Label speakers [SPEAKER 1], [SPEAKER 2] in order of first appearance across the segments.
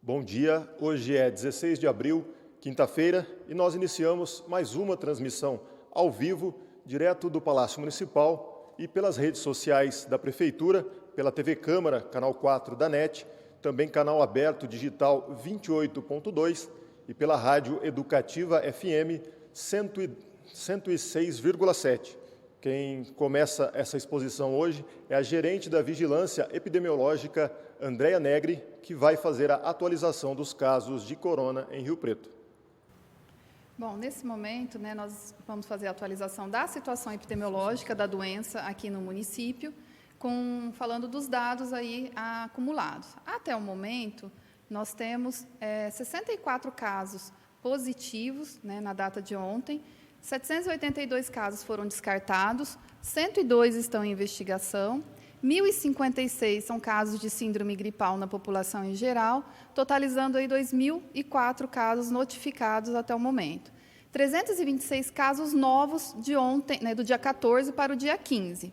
[SPEAKER 1] Bom dia, hoje é 16 de abril, quinta-feira, e nós iniciamos mais uma transmissão ao vivo, direto do Palácio Municipal e pelas redes sociais da Prefeitura, pela TV Câmara, canal 4 da NET, também canal aberto digital 28.2 e pela Rádio Educativa FM 106,7. Quem começa essa exposição hoje é a gerente da Vigilância Epidemiológica, Andréa Negri, que vai fazer a atualização dos casos de corona em Rio Preto.
[SPEAKER 2] Bom, nesse momento, nós vamos fazer a atualização da situação epidemiológica da doença aqui no município, falando dos dados aí acumulados. Até o momento, nós temos 64 casos positivos, na data de ontem, 782 casos foram descartados, 102 estão em investigação, 1.056 são casos de síndrome gripal na população em geral, totalizando aí 2.004 casos notificados até o momento. 326 casos novos de ontem, do dia 14 para o dia 15.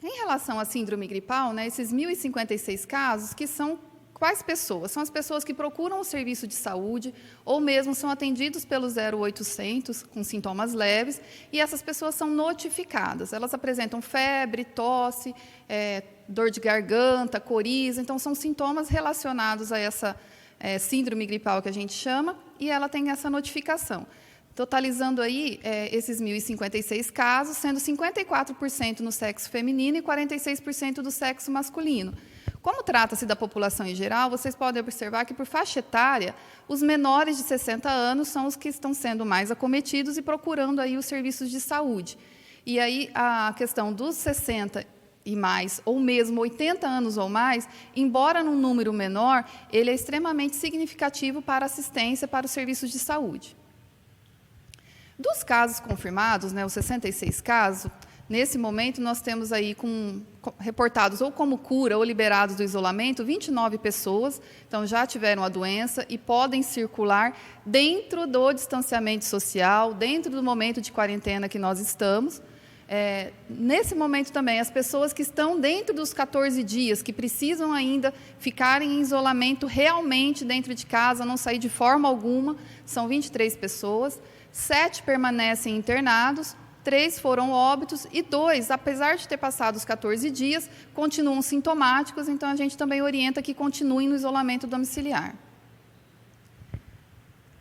[SPEAKER 2] Em relação à síndrome gripal, esses 1.056 casos, que são quais pessoas? São as pessoas que procuram o serviço de saúde ou mesmo são atendidos pelo 0800 com sintomas leves e essas pessoas são notificadas. Elas apresentam febre, tosse, dor de garganta, coriza, então são sintomas relacionados a essa síndrome gripal que a gente chama e ela tem essa notificação. Totalizando aí esses 1.056 casos, sendo 54% no sexo feminino e 46% do sexo masculino. Como trata-se da população em geral, vocês podem observar que, por faixa etária, os menores de 60 anos são os que estão sendo mais acometidos e procurando aí os serviços de saúde. E aí a questão dos 60 e mais, ou mesmo 80 anos ou mais, embora num número menor, ele é extremamente significativo para a assistência para os serviços de saúde. Dos casos confirmados, os 66 casos, nesse momento nós temos aí reportados ou como cura ou liberados do isolamento 29 pessoas, então já tiveram a doença e podem circular dentro do distanciamento social, dentro do momento de quarentena que nós estamos. Nesse momento também, as pessoas que estão dentro dos 14 dias, que precisam ainda ficarem em isolamento realmente dentro de casa, não sair de forma alguma, são 23 pessoas. 7 permanecem internados, 3 foram óbitos e 2, apesar de ter passado os 14 dias, continuam sintomáticos, então a gente também orienta que continuem no isolamento domiciliar.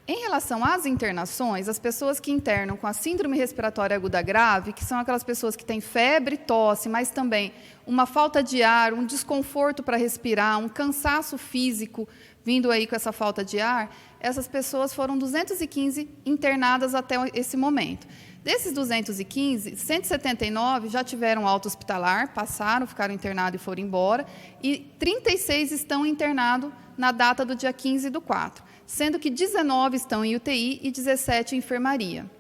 [SPEAKER 2] Em relação às internações, as pessoas que internam com a síndrome respiratória aguda grave, que são aquelas pessoas que têm febre, tosse, mas também uma falta de ar, um desconforto para respirar, um cansaço físico vindo aí com essa falta de ar, essas pessoas foram 215 internadas até esse momento. Desses 215, 179 já tiveram alta hospitalar, passaram, ficaram internados e foram embora, e 36 estão internados na data do dia 15/4, sendo que 19 estão em UTI e 17 em enfermaria.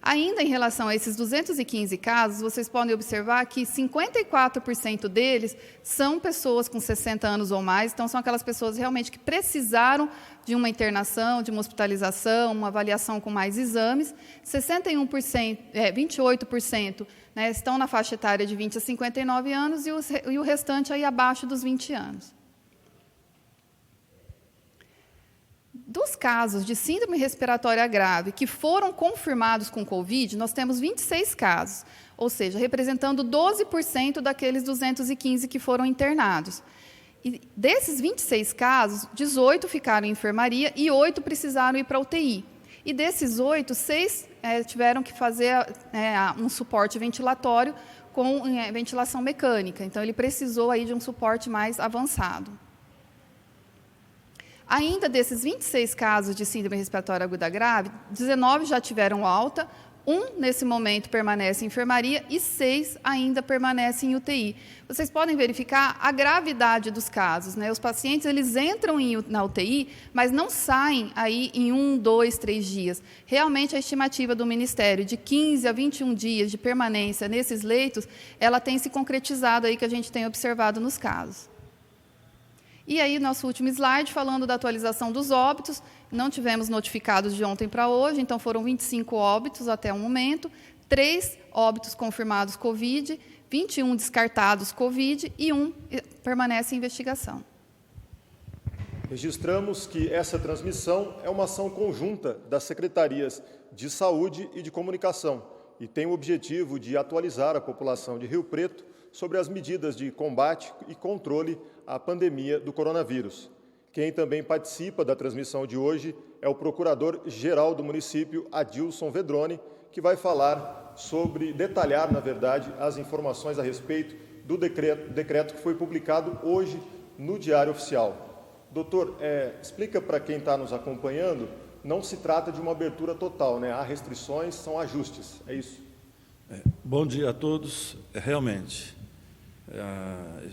[SPEAKER 2] Ainda em relação a esses 215 casos, vocês podem observar que 54% deles são pessoas com 60 anos ou mais, então são aquelas pessoas realmente que precisaram de uma internação, de uma hospitalização, uma avaliação com mais exames. 28% estão na faixa etária de 20 a 59 anos e o restante aí abaixo dos 20 anos. Dos casos de síndrome respiratória grave que foram confirmados com Covid, nós temos 26 casos, ou seja, representando 12% daqueles 215 que foram internados. E desses 26 casos, 18 ficaram em enfermaria e 8 precisaram ir para a UTI. E desses 8, 6 tiveram que fazer um suporte ventilatório com ventilação mecânica. Então, ele precisou aí de um suporte mais avançado. Ainda desses 26 casos de síndrome respiratória aguda grave, 19 já tiveram alta, 1 nesse momento permanece em enfermaria e 6 ainda permanecem em UTI. Vocês podem verificar a gravidade dos casos, Os pacientes eles entram na UTI, mas não saem aí em 1, 2, 3 dias. Realmente a estimativa do Ministério de 15 a 21 dias de permanência nesses leitos, ela tem se concretizado aí que a gente tem observado nos casos. E aí, nosso último slide, falando da atualização dos óbitos, não tivemos notificados de ontem para hoje, então foram 25 óbitos até o momento, 3 óbitos confirmados Covid, 21 descartados Covid e 1 permanece em investigação.
[SPEAKER 1] Registramos que essa transmissão é uma ação conjunta das Secretarias de Saúde e de Comunicação e tem o objetivo de atualizar a população de Rio Preto sobre as medidas de combate e controle à pandemia do coronavírus. Quem também participa da transmissão de hoje é o Procurador-Geral do município, Adilson Vedroni, que vai detalhar, na verdade, as informações a respeito do decreto que foi publicado hoje no Diário Oficial. Doutor, explica para quem está nos acompanhando, não se trata de uma abertura total, né? Há restrições, são ajustes, é isso?
[SPEAKER 3] Bom dia a todos. Realmente,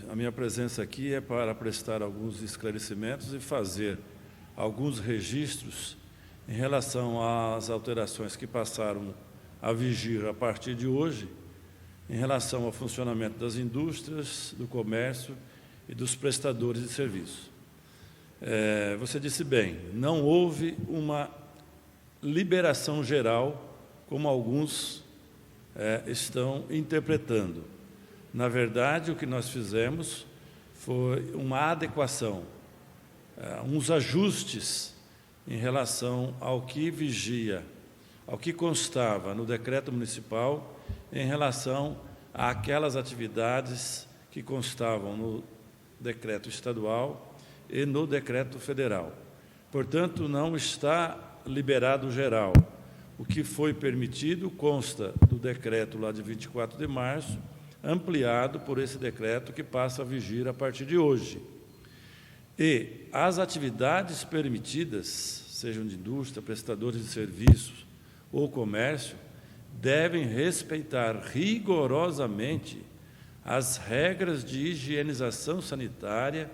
[SPEAKER 3] a minha presença aqui é para prestar alguns esclarecimentos e fazer alguns registros em relação às alterações que passaram a vigir a partir de hoje, em relação ao funcionamento das indústrias, do comércio e dos prestadores de serviço. Você disse bem, não houve uma liberação geral, como alguns estão interpretando. Na verdade, o que nós fizemos foi uma adequação, uns ajustes em relação ao que vigia, ao que constava no decreto municipal em relação àquelas atividades que constavam no decreto estadual e no decreto federal. Portanto, não está liberado geral. O que foi permitido consta do decreto lá de 24 de março, ampliado por esse decreto que passa a vigir a partir de hoje. E as atividades permitidas, sejam de indústria, prestadores de serviços ou comércio, devem respeitar rigorosamente as regras de higienização sanitária,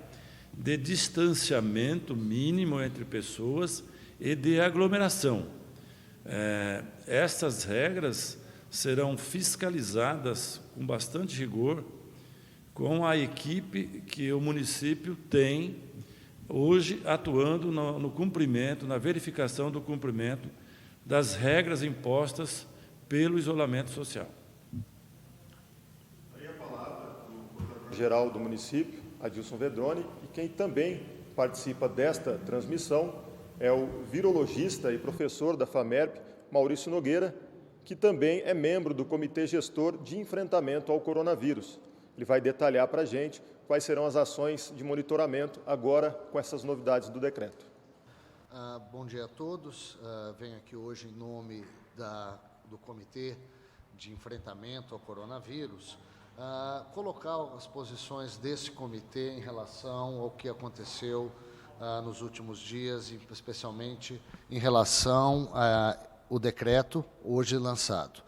[SPEAKER 3] de distanciamento mínimo entre pessoas e de aglomeração. Estas regras serão fiscalizadas com bastante rigor com a equipe que o município tem hoje atuando no cumprimento, na verificação do cumprimento das regras impostas pelo isolamento social.
[SPEAKER 1] Aí a palavra do Procurador-Geral do município, Adilson Vedroni, e quem também participa desta transmissão é o virologista e professor da FAMERP, Maurício Nogueira, que também é membro do Comitê Gestor de Enfrentamento ao Coronavírus. Ele vai detalhar para a gente quais serão as ações de monitoramento agora com essas novidades do decreto.
[SPEAKER 4] Bom dia a todos. Venho aqui hoje em nome do Comitê de Enfrentamento ao Coronavírus, colocar as posições desse comitê em relação ao que aconteceu nos últimos dias, e especialmente em relação ao decreto hoje lançado.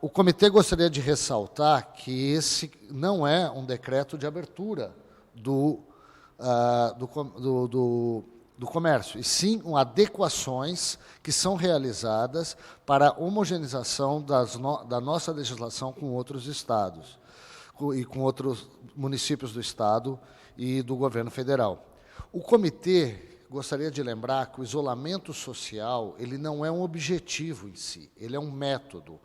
[SPEAKER 4] O comitê gostaria de ressaltar que esse não é um decreto de abertura do comércio, e sim adequações que são realizadas para a homogeneização da nossa legislação com outros estados e com outros municípios do estado e do governo federal. O comitê gostaria de lembrar que o isolamento social ele não é um objetivo em si, ele é um método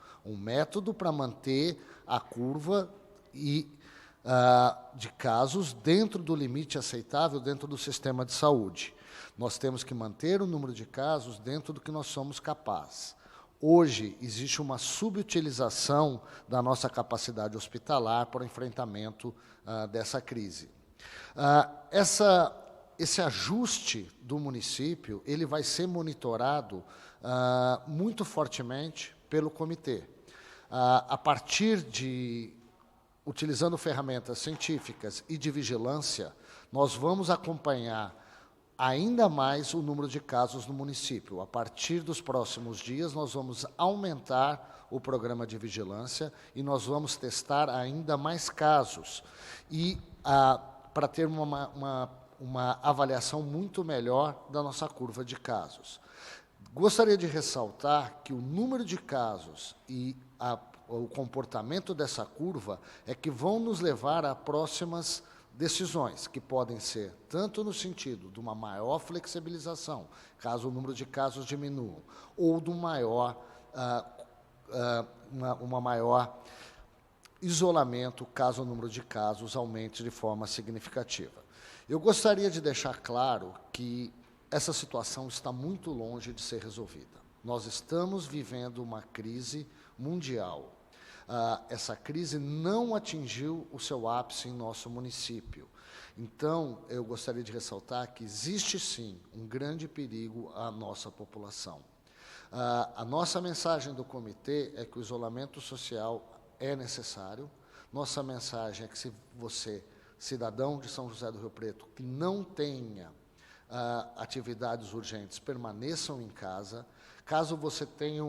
[SPEAKER 4] para manter a curva de casos dentro do limite aceitável dentro do sistema de saúde. Nós temos que manter o número de casos dentro do que nós somos capazes. Hoje, existe uma subutilização da nossa capacidade hospitalar para o enfrentamento dessa crise. Esse ajuste do município ele vai ser monitorado muito fortemente pelo comitê. A partir de, utilizando ferramentas científicas e de vigilância, nós vamos acompanhar ainda mais o número de casos no município. A partir dos próximos dias, nós vamos aumentar o programa de vigilância e nós vamos testar ainda mais casos, e para ter uma avaliação muito melhor da nossa curva de casos. Gostaria de ressaltar que o número de casos e o comportamento dessa curva é que vão nos levar a próximas decisões, que podem ser tanto no sentido de uma maior flexibilização, caso o número de casos diminua, ou de uma maior isolamento caso o número de casos aumente de forma significativa. Eu gostaria de deixar claro que essa situação está muito longe de ser resolvida. Nós estamos vivendo uma crise mundial. Essa crise não atingiu o seu ápice em nosso município. Então, eu gostaria de ressaltar que existe, sim, um grande perigo à nossa população. A nossa mensagem do comitê é que o isolamento social é necessário. Nossa mensagem é que se você, cidadão de São José do Rio Preto, que não tenha atividades urgentes, permaneçam em casa. Caso você tenha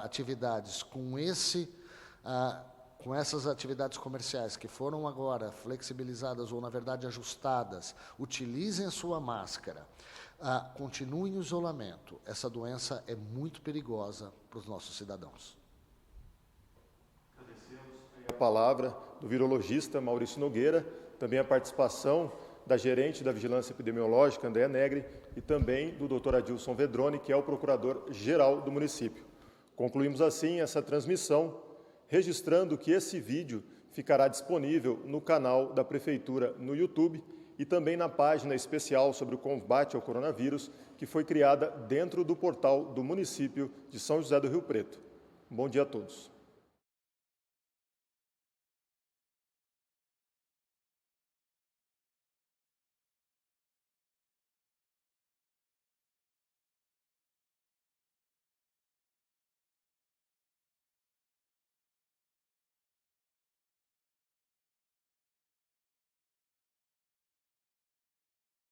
[SPEAKER 4] atividades com essas atividades comerciais que foram agora flexibilizadas ou, na verdade, ajustadas, utilizem a sua máscara, continuem o isolamento. Essa doença é muito perigosa para os nossos cidadãos.
[SPEAKER 1] Agradecemos a palavra do virologista Maurício Nogueira, também a participação da gerente da Vigilância Epidemiológica, Andréa Negri, e também do Dr. Adilson Vedroni, que é o procurador-geral do município. Concluímos assim essa transmissão, registrando que esse vídeo ficará disponível no canal da Prefeitura no YouTube e também na página especial sobre o combate ao coronavírus, que foi criada dentro do portal do município de São José do Rio Preto. Bom dia a todos.